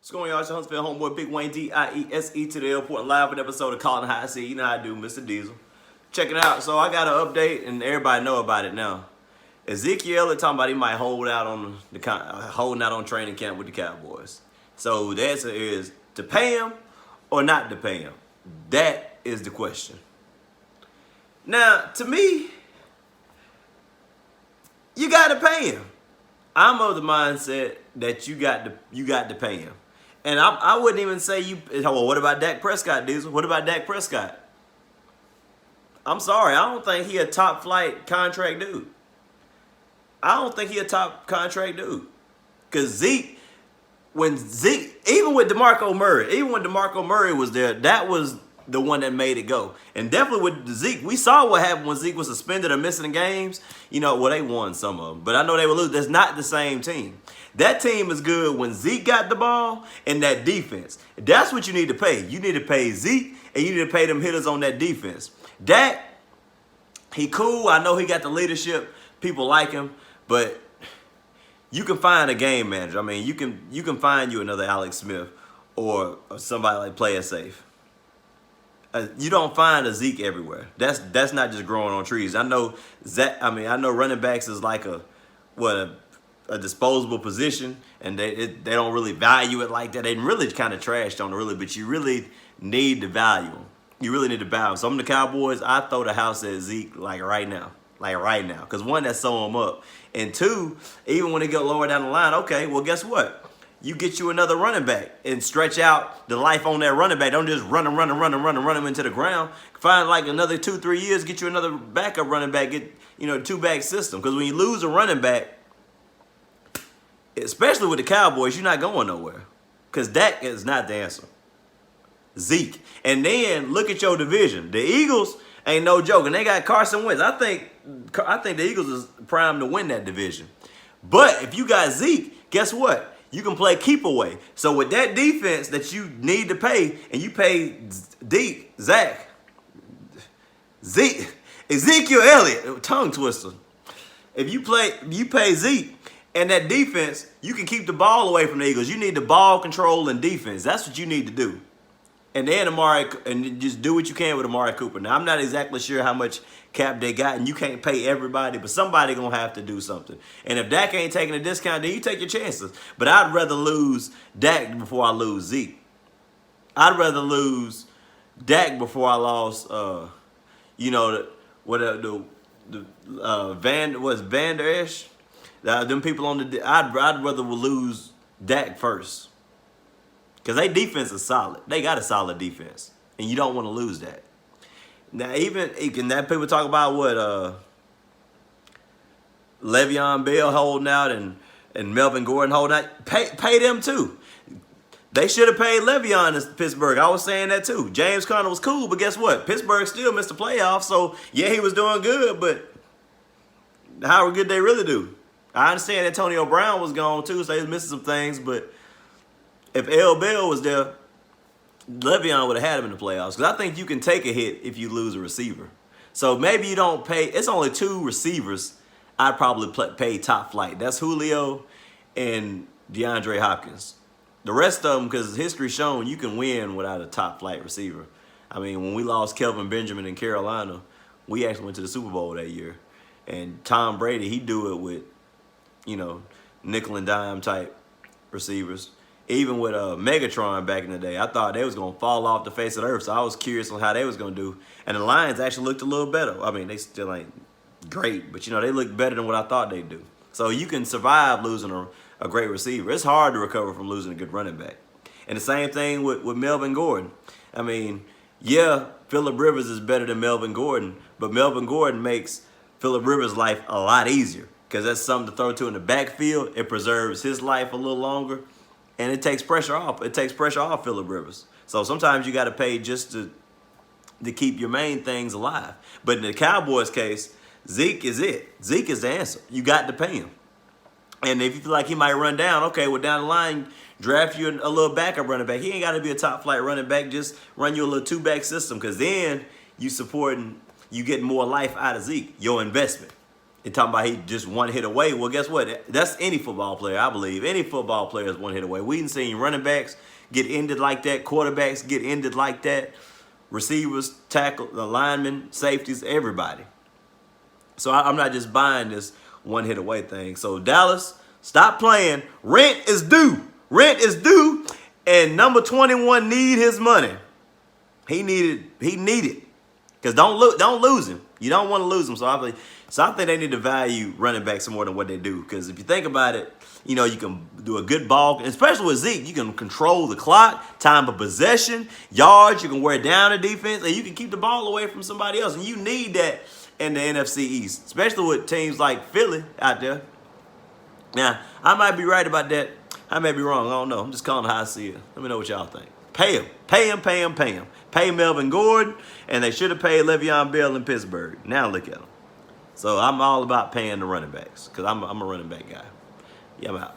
What's going on, y'all? It's your Huntsville homeboy, Big Wayne, D-I-E-S-E to the airport, live with an episode of Calling High Seas. You know how I do, Mr. Diesel. Check it out. So I got an update, and everybody know about it now. Ezekiel is talking about he might hold out on holding out on training camp with the Cowboys. So the answer is to pay him or not to pay him. That is the question. Now, to me, you got to pay him. I'm of the mindset that you got to pay him. And I wouldn't even say you. Well, what about Dak Prescott, Diesel? What about Dak Prescott? I'm sorry, I don't think he a top flight contract dude. I don't think he a top contract dude. Cause Zeke, even with DeMarco Murray was there, that was the one that made it go. And definitely with Zeke, we saw what happened when Zeke was suspended or missing games. You know, well, they won some of them, but I know they would lose. That's not the same team. That team is good when Zeke got the ball and that defense. That's what you need to pay. You need to pay Zeke and you need to pay them hitters on that defense. Dak, he cool. I know he got the leadership. People like him, but you can find a game manager. I mean, you can find you another Alex Smith or somebody like Play It Safe. You don't find a Zeke everywhere. That's not just growing on trees. I know running backs is like a disposable position, and they don't really value it like that. They really kind of trashed on it, really, but you really need to value them. You really need to value them. So I'm the Cowboys. I throw the house at Zeke like right now. Because one, that's sew him up. And two, even when they get lower down the line, okay, well, guess what? You get you another running back and stretch out the life on that running back. Don't just run him into the ground. Find like another 2-3 years, get you another backup running back, get, two-back system. Because when you lose a running back, especially with the Cowboys, you're not going nowhere. Because Dak is not the answer. Zeke. And then look at your division. The Eagles ain't no joke. And they got Carson Wentz. I think the Eagles is primed to win that division. But if you got Zeke, guess what? You can play keep away. So with that defense that you need to pay, and you pay Ezekiel Elliott, tongue twister. If you pay Zeke and that defense, you can keep the ball away from the Eagles. You need the ball control and defense. That's what you need to do. And then and just do what you can with Amari Cooper. Now, I'm not exactly sure how much cap they got, and you can't pay everybody, but somebody going to have to do something. And if Dak ain't taking a discount, then you take your chances. But I'd rather lose Dak before I lose Zeke. I'd rather lose Dak before I lost, Van Der Esch? Them people on the, I'd rather lose Dak first. Because their defense is solid. They got a solid defense. And you don't want to lose that. Now, even that people talk about what Le'Veon Bell holding out and Melvin Gordon holding out. Pay them too. They should have paid Le'Veon in Pittsburgh. I was saying that too. James Conner was cool, but guess what? Pittsburgh still missed the playoffs. So, yeah, he was doing good, but how good they really do? I understand Antonio Brown was gone too, so he was missing some things, but if L. Bell was there, Le'Veon would have had him in the playoffs. Because I think you can take a hit if you lose a receiver. So maybe you don't pay. It's only 2 receivers I'd probably pay top flight. That's Julio and DeAndre Hopkins. The rest of them, because history's shown you can win without a top flight receiver. I mean, when we lost Kelvin Benjamin in Carolina, we actually went to the Super Bowl that year. And Tom Brady, he do it with, nickel and dime type receivers. Even with Megatron back in the day, I thought they was going to fall off the face of the earth, so I was curious on how they was going to do. And the Lions actually looked a little better. I mean, they still ain't great, but, they look better than what I thought they'd do. So you can survive losing a great receiver. It's hard to recover from losing a good running back. And the same thing with Melvin Gordon. I mean, yeah, Phillip Rivers is better than Melvin Gordon, but Melvin Gordon makes Phillip Rivers' life a lot easier because that's something to throw to in the backfield. It preserves his life a little longer. And it takes pressure off. It takes pressure off Phillip Rivers. So sometimes you got to pay just to keep your main things alive. But in the Cowboys case, Zeke is it. Zeke is the answer. You got to pay him. And if you feel like he might run down, okay, well, down the line, draft you a little backup running back. He ain't got to be a top flight running back. Just run you a little 2-back system because then you getting more life out of Zeke, your investment. And talking about he just one hit away. Well, guess what? That's any football player, I believe. Any football player is one hit away. We done seen running backs get ended like that, quarterbacks get ended like that, receivers, tackle, the linemen, safeties, everybody. So I'm not just buying this one hit away thing. So Dallas, stop playing. Rent is due. Rent is due. And number 21 need his money. He needed. Because don't lose him. You don't want to lose him. So I think they need to value running backs more than what they do. Because if you think about it, you know, you can do a good ball, especially with Zeke. You can control the clock, time of possession, yards. You can wear down the defense, and you can keep the ball away from somebody else. And you need that in the NFC East, especially with teams like Philly out there. Now, I might be right about that. I may be wrong. I don't know. I'm just calling how I see it. Let me know what y'all think. Pay him. Pay him, pay him, pay him. Pay Melvin Gordon, and they should have paid Le'Veon Bell in Pittsburgh. Now look at him. So I'm all about paying the running backs because I'm a running back guy. Yeah, I'm out.